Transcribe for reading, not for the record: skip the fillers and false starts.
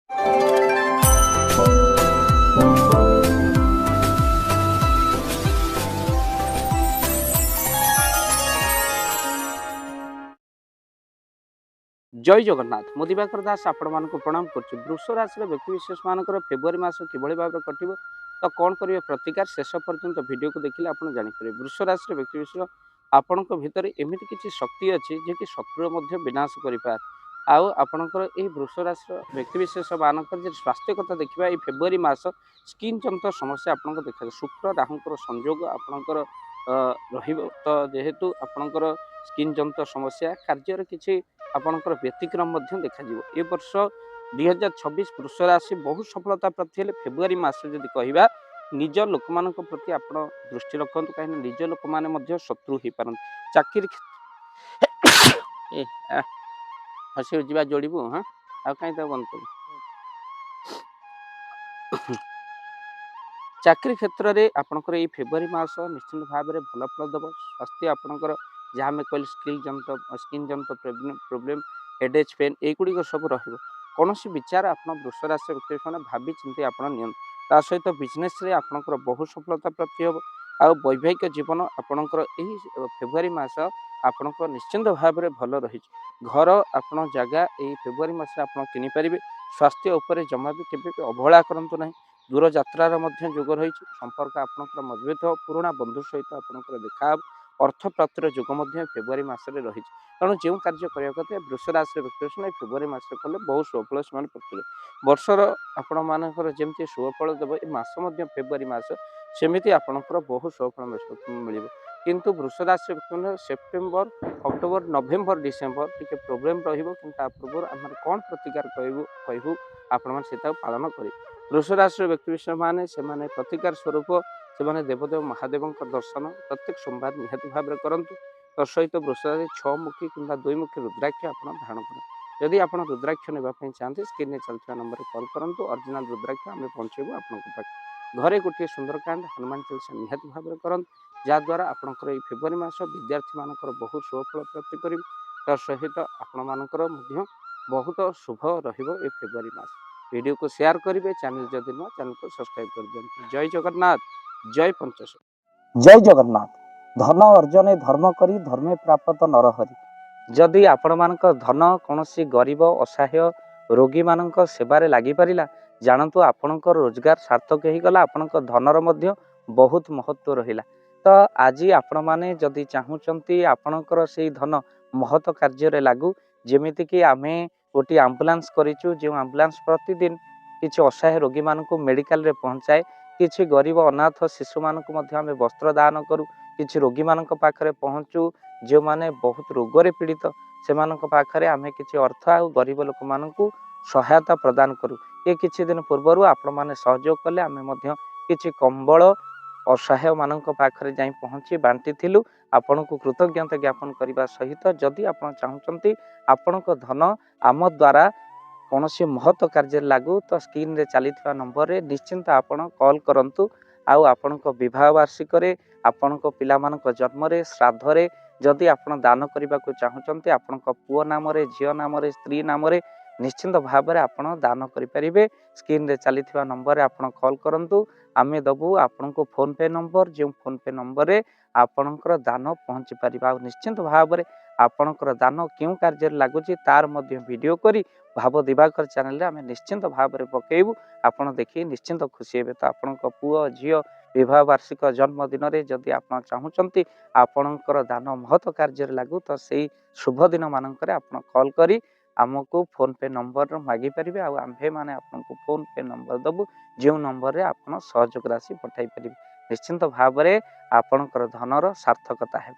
जय जगन्नाथ मु दिवाकर दास आपण मानक प्रणाम कर वृष राशि व्यक्तिशेष मानकर फेब्रुआरी मास किभली भाव में कटो तो कौन करेंगे प्रतिकार शेष पर्यंत वीडियो को देखिले आप जापर वृष राशि व्यक्तिशेष आपण भितर एमती किसी शक्ति अच्छी जे कि शत्रु विनाश कर आपणकर यह वृष राशि व्यक्तिशेष मानकर स्वास्थ्य कथा देखा ये फेब्रुआरी मास स्किन जनित समस्या आपको देखा शुक्र राहुंकर संयोग आपणकर तो जेहेतु आपणकर स्किन जनित समस्या कार्य किसी आपणकर व्यतिक्रम देखा ए वर्ष 2026 वृष राशि बहुत सफलता प्राप्ति हेले फेब्रुआरी मास जदि कहवा निज लोक मान प्रति आप दृष्टि रखु कहीं निज लोक मैंने शत्रु हो पारती चाकरी हसी जा जोड़ू हाँ आ कहीं बंद कर चाकरी क्षेत्र में आपंकर ये फेब्रुआरी मास निश्चित भाव में भल फल देव स्वास्थ्य आपंकर जहाँ आम कहल स्किन जनित प्रोब्लेम हेडेज पेन युड़िक सब रोन विचार आप वृष राशि व्यक्ति मैंने भावी चिंती आप सहित बिजनेस आपंकर बहुत सफलता प्राप्ति हम आ वैवाहिक जीवन आपंकर फेब्रुआरी मास आपण निश्चिंत भाव में भल रही घर आप जगह ये फेब्रुआरी मास किनीपर स्वास्थ्य उपर जमा भी केवे अवहेला करतु ना दूर यात्रार जोग रही संपर्क आपंकर मजबूत हो पुराणा बंधु सहित आपंकर देखा अर्थ प्राप्तिर जोग फेब्रुआरी मसरे रही तेणु जो कार्य करने कथा वृष राशि व्यक्ति फेब्रुआरी मस कले बहुत शुभफल से पाते वर्षर आपण मानकर जमी शुभफल देव ये मस फेब्रुआरी मस सेमती आपंकर बहुत शुभफल मिल किंतु वृष राशि व्यक्ति September October November December T problem पूर्व आम कौन प्रतिकार कहूँ आपण से पालन करें वृष राशि व्यक्ति मैंने प्रतिकार स्वरूप से देवदेव महादेव दर्शन प्रत्येक सोमवार निहाती भाव में करूँ तो सहित वृष राशि 6 मुखी कि 2 मुखी रुद्राक्ष आप धारण करें जदि आप रुद्राक्ष नापी चाहते स्क्रीन में चलता नंबर कॉल करूँ ओरिजिनल रुद्राक्ष आम पहुँचेबू आप घरे गोटे सुंदरकांड हनुमान चालीसा निहाती भाव में करूँ जहाद्वारा आपंकर ये फेब्रुआरी मास विद्यार्थी मानकर बहुत शुभफल प्राप्ति करेंगे तो सहित आपणकर बहुत शुभ रहिबो ये फेब्रुआरी मास वीडियो को शेयर करेंगे चैनल जदि नुआ चैनल को सब्सक्राइब कर दिखाँ जय जगन्नाथ जय पंचेश्वर जय जगन्नाथ धन अर्जन धर्म करी धर्मे प्राप्त नरहरि जदि आपण मानक धन कौन गरीब असहाय रोगी मानक सेवारे लगी पारिला जानतु आपणकर रोजगार सार्थक हो गला आपणकर धनर मध्य बहुत महत्व रहिला तो आज आपण माने जदि चाहूचंती आपणकर से धन महत कार्य लागू जेमिति कि आमे गोटे आम्बुलांस करिचु जो आम्बुलांस प्रतिदिन किसी असहाय रोगी मानक मेडिकल रे पहुंचाए किसी गरीब अनाथ शिशु मानक मध्य आमे वस्त्र दान करू किसी रोगी मानक पाखरे पहुंचू जो माने बहुत रोगरे पीड़ित से मानक पाखरे आमे किसी अर्थ आ गरीब लोक मानकू सहायता प्रदान करू ये किछि दिन पूर्व आपण माने सहयोग कले आमे मध्य किछि कंबल असहाय मानक पाखरे जाई पहुंची बांटी थिलु आपनको कृतज्ञता ज्ञापन करने सहित जदि आपण चाहूचंती आपणक धन आम द्वारा कौन महत्व कार्य लागू तो स्क्रीन रे चली नंबर रे निश्चिंत आपण कॉल करंतु आउ आपणक विवाह वार्षिक आपणक पिला मानक जन्म रे श्राद्ध रे जदि आपण दान करने को चाहूचंती आपणक पुओ नाम रे झियो नाम रे स्त्री नाम रे निश्चिंत भाव में आपण दान करें स्क्रीन रे चली नंबर आपण कॉल करंतु आमे दबू आपण को फोन पे नंबर जो फोन पे नंबर रे आपणकर दान पहुँची पार निश्चिंत भाव में आपणकर दान क्यों कार्य लगुच तार मध्य वीडियो करी भाव दिवाकर चैनल आम निश्चिंत भाव में पकेबू आपड़ देखिए निश्चिंत खुशी हे तो आपण पुओ झील विवाह वार्षिक जन्मदिन में जदि आप चाहूँगी आपणकर दान महत्व कार्य लागू तो से शुभ दिन मानक आप कॉल करी आमको फोन पे नंबर मागी पारे आम्भे मैंने आपको फोन पे नंबर दबू जो नंबर रे आप सहयोग राशि पठाई पारे निश्चिंत भाव में आपणकर धनर सार्थकता है।